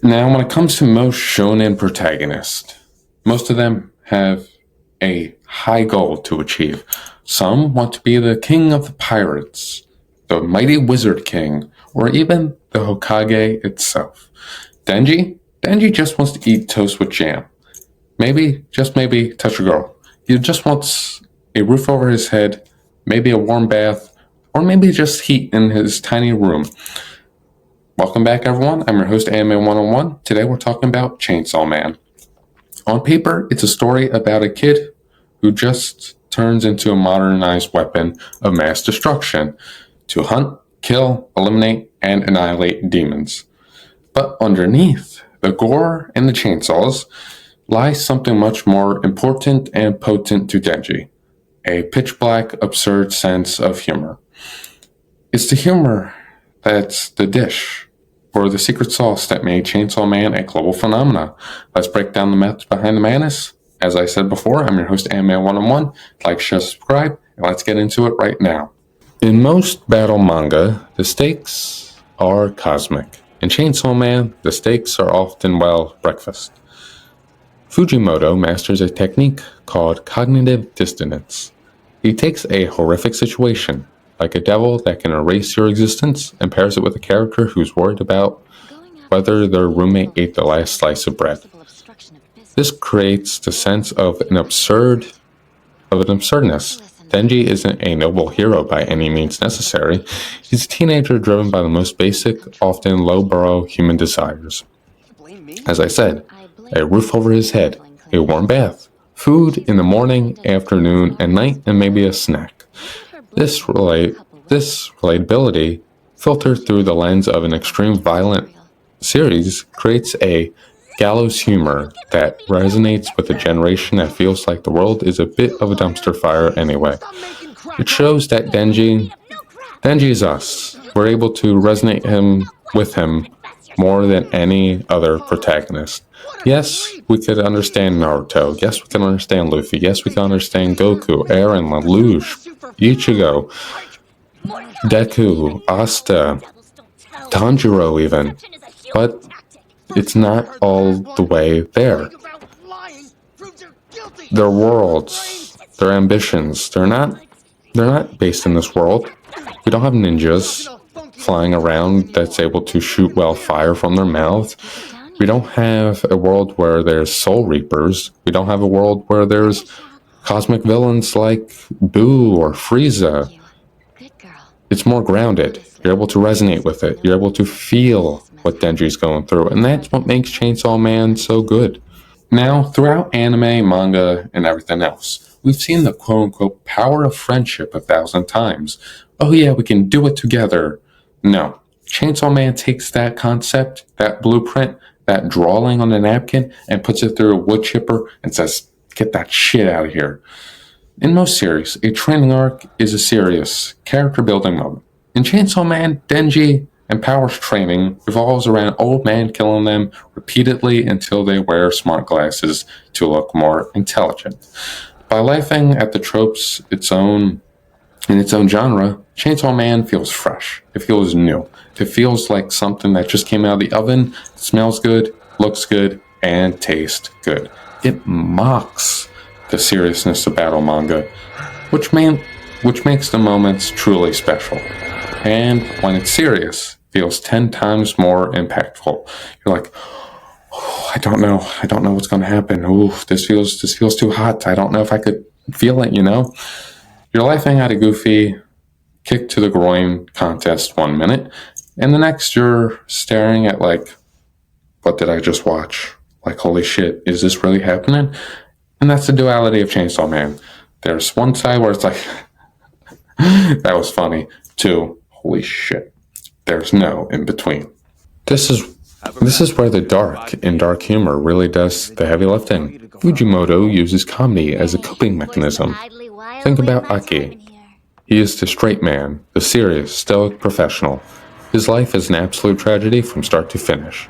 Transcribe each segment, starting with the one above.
Now, when it comes to most shonen protagonists, most of them have a high goal to achieve. Some want to be the king of the pirates, the mighty wizard king, or even the Hokage itself. Denji just wants to eat toast with jam. Maybe, just maybe, touch a girl. He just wants a roof over his head, maybe a warm bath, or maybe just heat in his tiny room. Welcome back, everyone. I'm your host, Anime 101. Today we're talking about Chainsaw Man. On paper, it's a story about a kid who just turns into a modernized weapon of mass destruction to hunt, kill, eliminate, and annihilate demons. But underneath the gore and the chainsaws lies something much more important and potent to Denji, a pitch-black, absurd sense of humor. It's the humor that's the dish, or the secret sauce that made Chainsaw Man a global phenomenon. Let's break down the methods behind the madness. As I said before, I'm your host, Anime 101. Like, share, subscribe, and let's get into it right now. In most battle manga, the stakes are cosmic. In Chainsaw Man, the stakes are often, breakfast. Fujimoto masters a technique called cognitive dissonance. He takes a horrific situation, like a devil that can erase your existence, and pairs it with a character who's worried about whether their roommate ate the last slice of bread. This creates the sense of an absurdness. Denji isn't a noble hero by any means necessary. He's a teenager driven by the most basic, often lowbrow human desires. As I said, a roof over his head, a warm bath, food in the morning, afternoon, and night, and maybe a snack. This relatability, filtered through the lens of an extreme violent series, creates a gallows humor that resonates with a generation that feels like the world is a bit of a dumpster fire anyway. It shows that Denji is us. We're able to resonate with him more than any other protagonist. Yes, we could understand Naruto. Yes, we can understand Luffy. Yes, we can understand Goku, Eren, Lelouch, Ichigo, Deku, Asta, Tanjiro even. But it's not all the way there. Their worlds, their ambitions, they're not based in this world. We don't have ninjas flying around that's able to shoot fire from their mouth. We don't have a world where there's soul reapers. We don't have a world where there's cosmic villains like Boo or Frieza. It's more grounded. You're able to resonate with it. You're able to feel what Denji's going through, and that's what makes Chainsaw Man so good. Now, throughout anime, manga, and everything else, we've seen the quote-unquote power of friendship 1,000 times. Oh yeah, we can do it together. No. Chainsaw Man takes that concept, that blueprint, that drawing on a napkin, and puts it through a wood chipper and says, get that shit out of here. In most series, a training arc is a serious, character-building moment. In Chainsaw Man, Denji and Power's training revolves around old man killing them repeatedly until they wear smart glasses to look more intelligent. By laughing at the tropes in its own genre, Chainsaw Man feels fresh. It feels new. It feels like something that just came out of the oven, smells good, looks good, and tastes good. It mocks the seriousness of battle manga, which makes the moments truly special. And when it's serious, it feels 10 times more impactful. You're like, oh, I don't know what's going to happen. Ooh, this feels too hot. I don't know if I could feel it, You're laughing at a goofy kick to the groin contest 1 minute, and the next you're staring at what did I just watch? Holy shit, is this really happening? And that's the duality of Chainsaw Man. There's one side where it's like, that was funny. 2, holy shit. There's no in between. This is where the dark humor really does the heavy lifting. Fujimoto uses comedy as a coping mechanism. Think about Aki. He is the straight man, the serious, stoic professional. His life is an absolute tragedy from start to finish.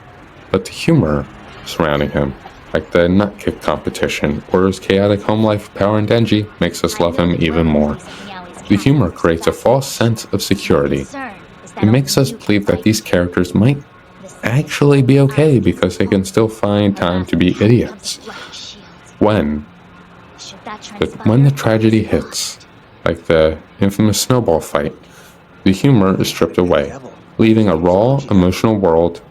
But the humor surrounding him, like the nut kick competition or his chaotic home life of Power and Denji, makes us love him even more. The humor creates a false sense of security. It makes us believe that these characters might actually be okay because they can still find time to be idiots. When the tragedy hits, like the infamous snowball fight, the humor is stripped away, leaving a raw, emotional world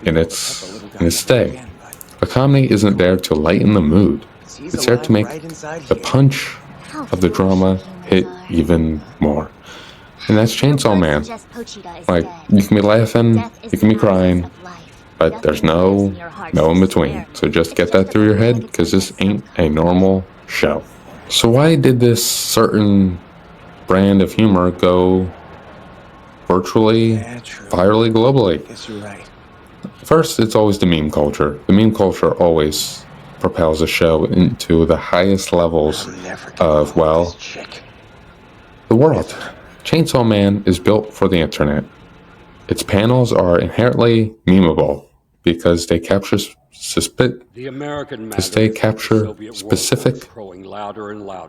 in its day. A comedy isn't there to lighten the mood. It's there to make the punch of the drama hit even more. And that's Chainsaw Man. Like, you can be laughing, you can be crying, but there's no in between. So just get that through your head, because this ain't a normal show. So why did this certain brand of humor go virtually, virally, globally? First, it's always the meme culture. The meme culture always propels a show into the highest levels of, well, the world. Chainsaw Man is built for the internet. Its panels are inherently memeable because they capture specific,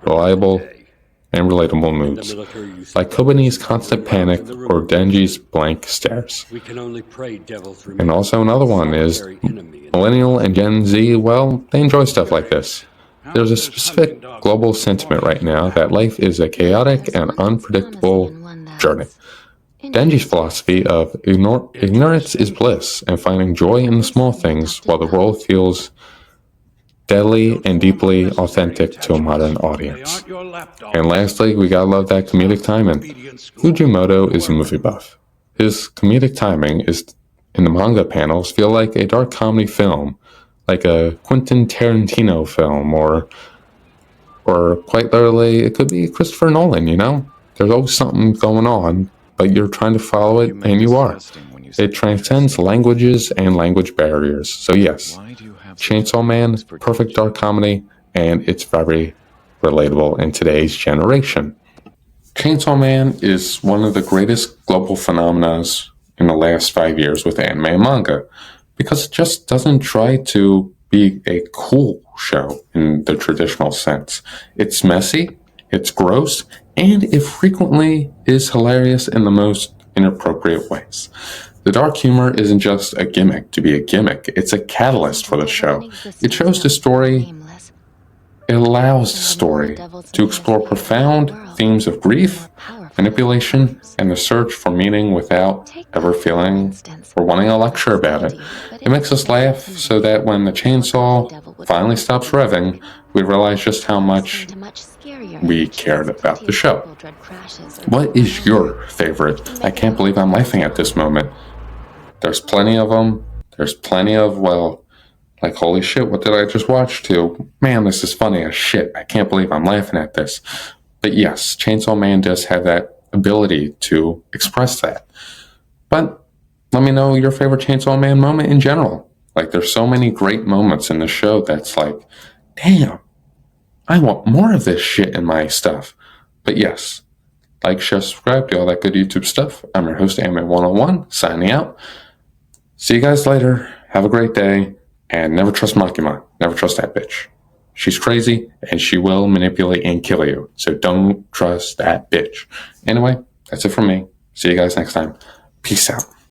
reliable, and relatable moods, like Kobani's constant panic or Denji's blank stares. And also another one is Millennial and Gen Z, well, they enjoy stuff like this. There's a specific global sentiment right now that life is a chaotic and unpredictable journey. Denji's philosophy of ignorance is bliss and finding joy in the small things while the world feels deadly and deeply authentic to a modern audience. And lastly, we gotta love that comedic timing. Fujimoto is a movie buff. His comedic timing is in the manga panels feel like a dark comedy film, like a Quentin Tarantino film, or quite literally, it could be Christopher Nolan, you know? There's always something going on, but you're trying to follow it, and you are. It transcends languages and language barriers. So yes, Chainsaw Man, perfect dark comedy, and it's very relatable in today's generation. Chainsaw Man is one of the greatest global phenomena in the last 5 years with anime and manga, because it just doesn't try to be a cool show in the traditional sense. It's messy, it's gross, and it frequently is hilarious in the most inappropriate ways. The dark humor isn't just a gimmick to be a gimmick, it's a catalyst for the show. It shows the story, it allows the story to explore profound themes of grief, manipulation, and the search for meaning without ever feeling or wanting a lecture about it. It makes us laugh so that when the chainsaw finally stops revving, we realize just how much we cared about the show. What is your favorite? I can't believe I'm laughing at this moment. There's plenty of them. There's plenty of, well, like, holy shit, what did I just watch to? Man, this is funny as shit. I can't believe I'm laughing at this. But yes, Chainsaw Man does have that ability to express that. But let me know your favorite Chainsaw Man moment in general. Like, there's so many great moments in the show that's like, damn, I want more of this shit in my stuff. But yes, like, share, subscribe, do all that good YouTube stuff. I'm your host, Anime101, signing out. See you guys later. Have a great day. And never trust Makima. Never trust that bitch. She's crazy, and she will manipulate and kill you. So don't trust that bitch. Anyway, that's it from me. See you guys next time. Peace out.